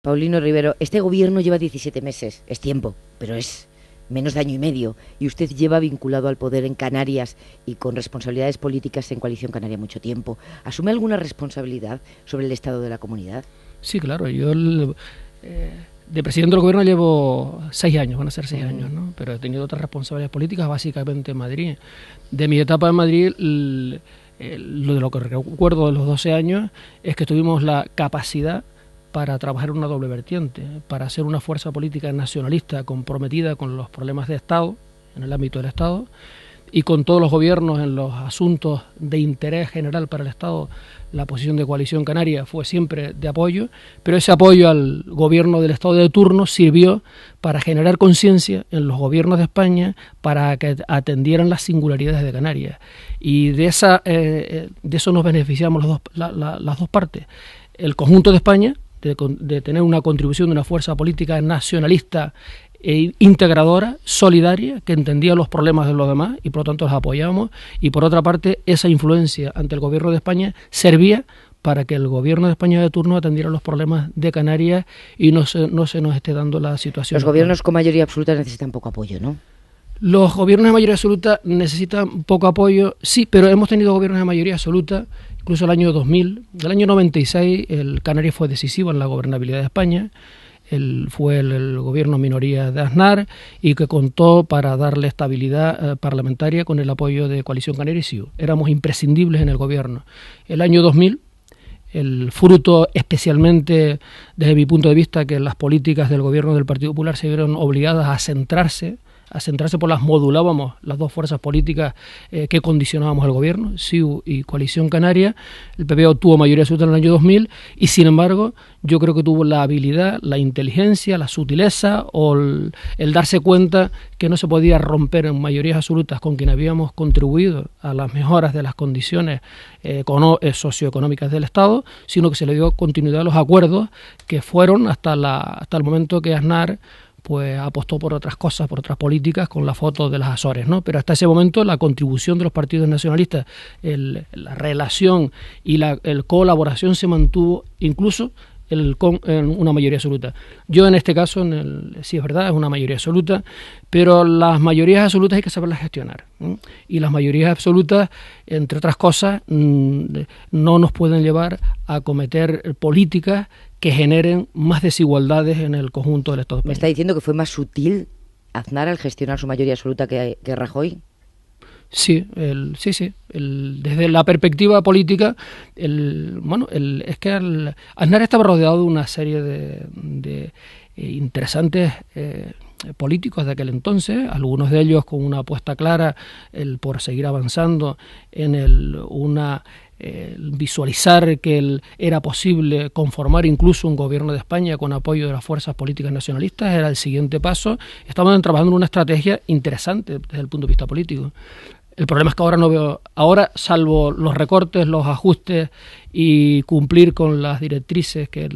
Paulino Rivero, este gobierno lleva 17 meses, es tiempo, pero es menos de año y medio, y usted lleva vinculado al poder en Canarias y con responsabilidades políticas en Coalición Canaria mucho tiempo. ¿Asume alguna responsabilidad sobre el estado de la comunidad? Sí, claro, yo de presidente del gobierno llevo 6 años, van a ser 6 años, ¿no? Pero he tenido otras responsabilidades políticas, básicamente en Madrid. De mi etapa en Madrid, lo que recuerdo de los 12 años es que tuvimos la capacidad para trabajar en una doble vertiente, para ser una fuerza política nacionalista comprometida con los problemas de Estado, en el ámbito del Estado, y con todos los gobiernos en los asuntos de interés general para el Estado. La posición de Coalición Canaria fue siempre de apoyo, pero ese apoyo al gobierno del Estado de turno sirvió para generar conciencia en los gobiernos de España para que atendieran las singularidades de Canarias. Y de eso nos beneficiamos las dos partes. El conjunto de España, de tener una contribución de una fuerza política nacionalista e integradora, solidaria, que entendía los problemas de los demás y por lo tanto los apoyamos, y por otra parte esa influencia ante el gobierno de España servía para que el gobierno de España de turno atendiera los problemas de Canarias y no se nos esté dando la situación. Los gobiernos con mayoría absoluta necesitan poco apoyo, ¿no? Los gobiernos de mayoría absoluta necesitan poco apoyo, sí, pero hemos tenido gobiernos de mayoría absoluta, incluso el año 2000, el año 96, el Canarias fue decisivo en la gobernabilidad de España. Fue el gobierno minoría de Aznar y que contó para darle estabilidad parlamentaria con el apoyo de Coalición Canaria y CiU. Éramos imprescindibles en el gobierno. El año 2000, el fruto especialmente desde mi punto de vista que las políticas del gobierno del Partido Popular se vieron obligadas a centrarse por las modulábamos las dos fuerzas políticas que condicionábamos al gobierno, CiU y Coalición Canaria. El PP obtuvo mayoría absoluta en el año 2000 y sin embargo yo creo que tuvo la habilidad, la inteligencia, la sutileza o el darse cuenta que no se podía romper en mayorías absolutas con quien habíamos contribuido a las mejoras de las condiciones socioeconómicas del Estado, sino que se le dio continuidad a los acuerdos que fueron hasta el momento que Aznar pues apostó por otras cosas, por otras políticas, con la foto de las Azores, ¿no? Pero hasta ese momento la contribución de los partidos nacionalistas, la relación y la colaboración se mantuvo incluso con una mayoría absoluta. Yo en este caso, sí es verdad, es una mayoría absoluta, pero las mayorías absolutas hay que saberlas gestionar, ¿no? Y las mayorías absolutas, entre otras cosas, no nos pueden llevar a cometer políticas que generen más desigualdades en el conjunto del Estado español. ¿Me está diciendo que fue más sutil Aznar al gestionar su mayoría absoluta que Rajoy? Sí, desde la perspectiva política, es que Aznar estaba rodeado de una serie de interesantes políticos de aquel entonces, algunos de ellos con una apuesta clara por seguir avanzando en visualizar que era posible conformar incluso un gobierno de España con apoyo de las fuerzas políticas nacionalistas, era el siguiente paso. Estaban trabajando en una estrategia interesante desde el punto de vista político. El problema es que ahora no veo, salvo los recortes, los ajustes y cumplir con las directrices que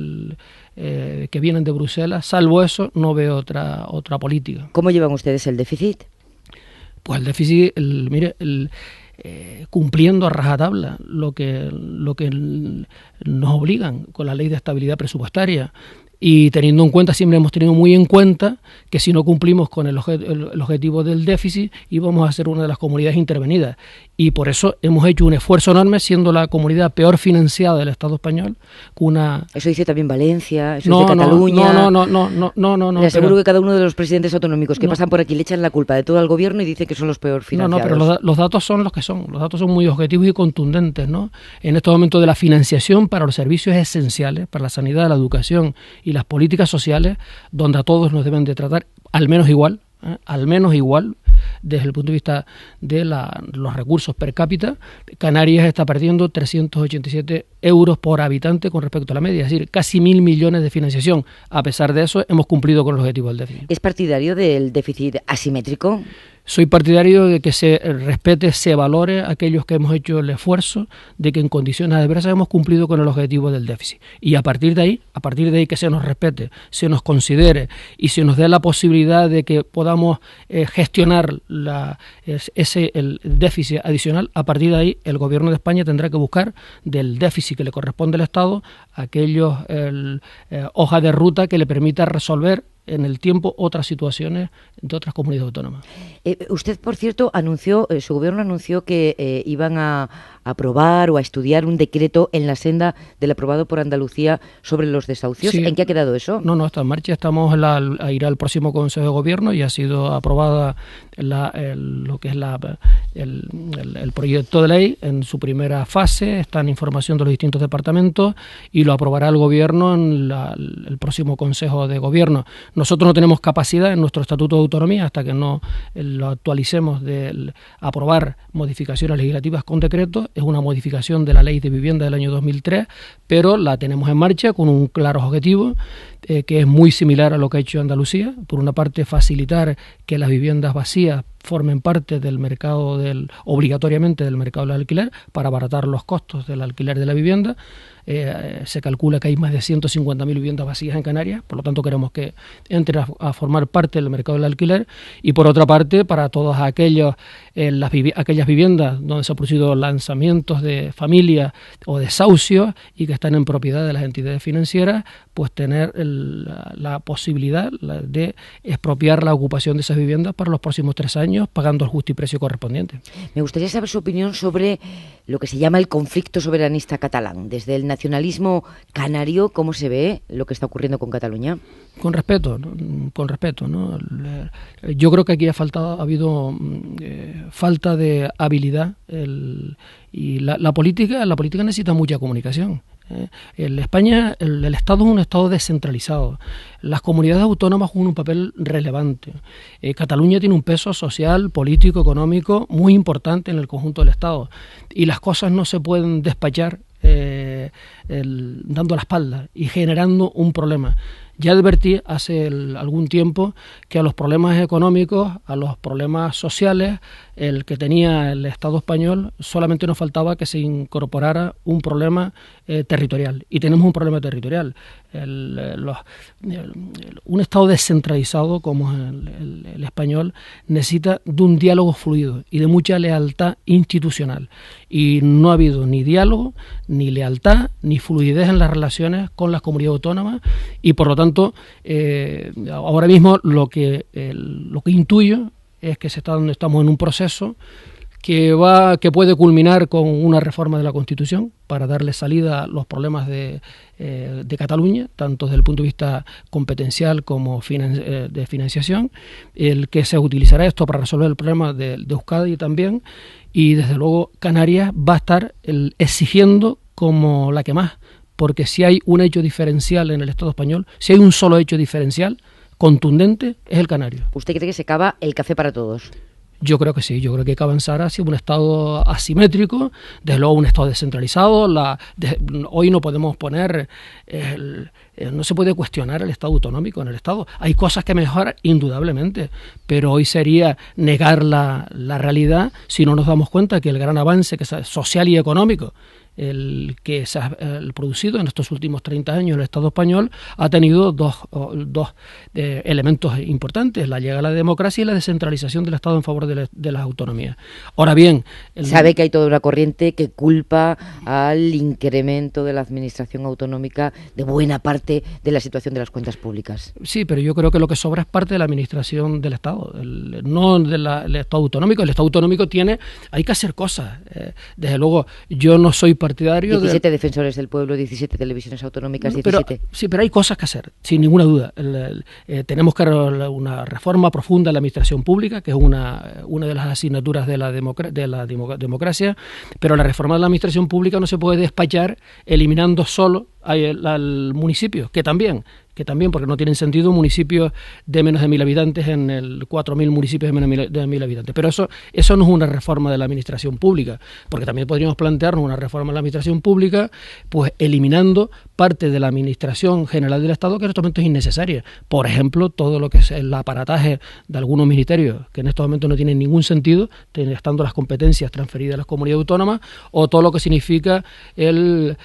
vienen de Bruselas, salvo eso, no veo otra política. ¿Cómo llevan ustedes el déficit? Pues el déficit, cumpliendo a rajatabla lo que nos obligan con la ley de estabilidad presupuestaria. Y teniendo en cuenta, siempre hemos tenido muy en cuenta que si no cumplimos con el objetivo del déficit íbamos a ser una de las comunidades intervenidas. Y por eso hemos hecho un esfuerzo enorme, siendo la comunidad peor financiada del Estado español. Eso dice también Valencia, eso dice Cataluña. No. Le aseguro que cada uno de los presidentes autonómicos que pasan por aquí le echan la culpa de todo al gobierno y dice que son los peor financiados. Pero los datos son los que son. Los datos son muy objetivos y contundentes, ¿no? En estos momentos de la financiación para los servicios esenciales, para la sanidad, la educación y las políticas sociales, donde a todos nos deben de tratar al menos igual, desde el punto de vista de los recursos per cápita. Canarias está perdiendo 387 euros por habitante con respecto a la media, es decir, casi 1.000 millones de financiación. A pesar de eso, hemos cumplido con el objetivo del déficit. ¿Es partidario del déficit asimétrico? Soy partidario de que se respete, se valore a aquellos que hemos hecho el esfuerzo de que en condiciones adversas hemos cumplido con el objetivo del déficit. Y a partir de ahí que se nos respete, se nos considere y se nos dé la posibilidad de que podamos gestionar el déficit adicional, a partir de ahí el Gobierno de España tendrá que buscar del déficit que le corresponde al Estado aquellos hoja de ruta que le permita resolver en el tiempo otras situaciones de otras comunidades autónomas. Usted, por cierto, su gobierno anunció que iban a aprobar o a estudiar un decreto en la senda del aprobado por Andalucía sobre los desahucios. Sí. ¿En qué ha quedado eso? No, está en marcha. Estamos a ir al próximo Consejo de Gobierno y ha sido aprobada lo que es el proyecto de ley en su primera fase. Está en información de los distintos departamentos y lo aprobará el Gobierno en el próximo Consejo de Gobierno. Nosotros no tenemos capacidad en nuestro Estatuto de Autonomía, hasta que no lo actualicemos, de aprobar modificaciones legislativas con decreto. Es una modificación de la Ley de Vivienda del año 2003, pero la tenemos en marcha con un claro objetivo, que es muy similar a lo que ha hecho Andalucía. Por una parte, facilitar que las viviendas vacías formen parte del mercado obligatoriamente del mercado del alquiler, para abaratar los costos del alquiler de la vivienda. Se calcula que hay más de 150.000 viviendas vacías en Canarias, por lo tanto queremos que entren a formar parte del mercado del alquiler. Y por otra parte, para todas aquellas viviendas donde se han producido lanzamientos de familias o desahucios y que están en propiedad de las entidades financieras, pues tener la posibilidad de expropiar la ocupación de esas viviendas para los próximos 3 años, pagando el justiprecio correspondiente. Me gustaría saber su opinión sobre lo que se llama el conflicto soberanista catalán. Desde el nacionalismo canario, ¿cómo se ve lo que está ocurriendo con Cataluña? Con respeto, ¿no? Con respeto, ¿no? Yo creo que aquí ha habido falta de habilidad y la política necesita mucha comunicación. En España el Estado es un Estado descentralizado. Las comunidades autónomas juegan un papel relevante. Cataluña tiene un peso social, político, económico muy importante en el conjunto del Estado, y las cosas no se pueden despachar dando la espalda y generando un problema. Ya advertí hace algún tiempo que a los problemas económicos, a los problemas sociales, el que tenía el Estado español, solamente nos faltaba que se incorporara un problema territorial. Y tenemos un problema territorial. Un Estado descentralizado como el español necesita de un diálogo fluido y de mucha lealtad institucional. Y no ha habido ni diálogo, ni lealtad, ni fluidez en las relaciones con las comunidades autónomas, y por lo tanto ahora mismo lo que intuyo es que estamos en un proceso que puede culminar con una reforma de la Constitución para darle salida a los problemas de Cataluña, tanto desde el punto de vista competencial como de financiación, el que se utilizará esto para resolver el problema de Euskadi también, y desde luego Canarias va a estar exigiendo como la que más, porque si hay un hecho diferencial en el Estado español, si hay un solo hecho diferencial contundente, es el canario. ¿Usted cree que se acaba el café para todos? Yo creo que sí, yo creo que hay que avanzar hacia un Estado asimétrico, desde luego un Estado descentralizado. Hoy no podemos no se puede cuestionar el Estado autonómico en el Estado. Hay cosas que mejorar, indudablemente, pero hoy sería negar la realidad si no nos damos cuenta que el gran avance social y económico el que se ha producido en estos últimos 30 años en el Estado español ha tenido dos elementos importantes: la llegada a la democracia y la descentralización del Estado en favor de las autonomías. Ahora bien, sabe que hay toda una corriente que culpa al incremento de la administración autonómica de buena parte de la situación de las cuentas públicas. Sí, pero yo creo que lo que sobra es parte de la administración del Estado, no del Estado autonómico. El Estado autonómico hay que hacer cosas. Desde luego, yo no soy partidario 17 defensores del pueblo, 17 televisiones autonómicas, 17. Pero hay cosas que hacer, sin ninguna duda. Tenemos que hacer una reforma profunda de la administración pública, que es una de las asignaturas de la democracia, pero la reforma de la administración pública no se puede despachar eliminando solo al municipio, que también, porque no tienen sentido municipios de menos de 1.000 habitantes en 4.000 municipios de menos de 1.000 habitantes. Pero eso no es una reforma de la administración pública, porque también podríamos plantearnos una reforma de la administración pública, pues eliminando parte de la Administración General del Estado que en estos momentos es innecesaria. Por ejemplo, todo lo que es el aparataje de algunos ministerios que en estos momentos no tienen ningún sentido, estando las competencias transferidas a las comunidades autónomas, o todo lo que significa las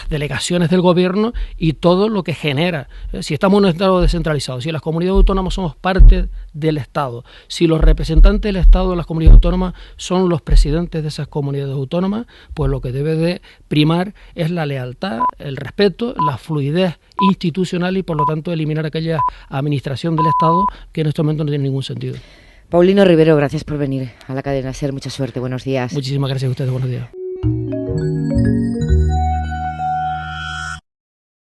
delegaciones del gobierno y todo lo que genera. Si estamos en un Estado descentralizado, si las comunidades autónomas somos parte del Estado, si los representantes del Estado de las comunidades autónomas son los presidentes de esas comunidades autónomas, pues lo que debe de primar es la lealtad, el respeto, la fluidez institucional y por lo tanto eliminar aquella administración del Estado que en este momento no tiene ningún sentido. Paulino Rivero, gracias por venir a la cadena SER, mucha suerte, buenos días. Muchísimas gracias a ustedes, buenos días.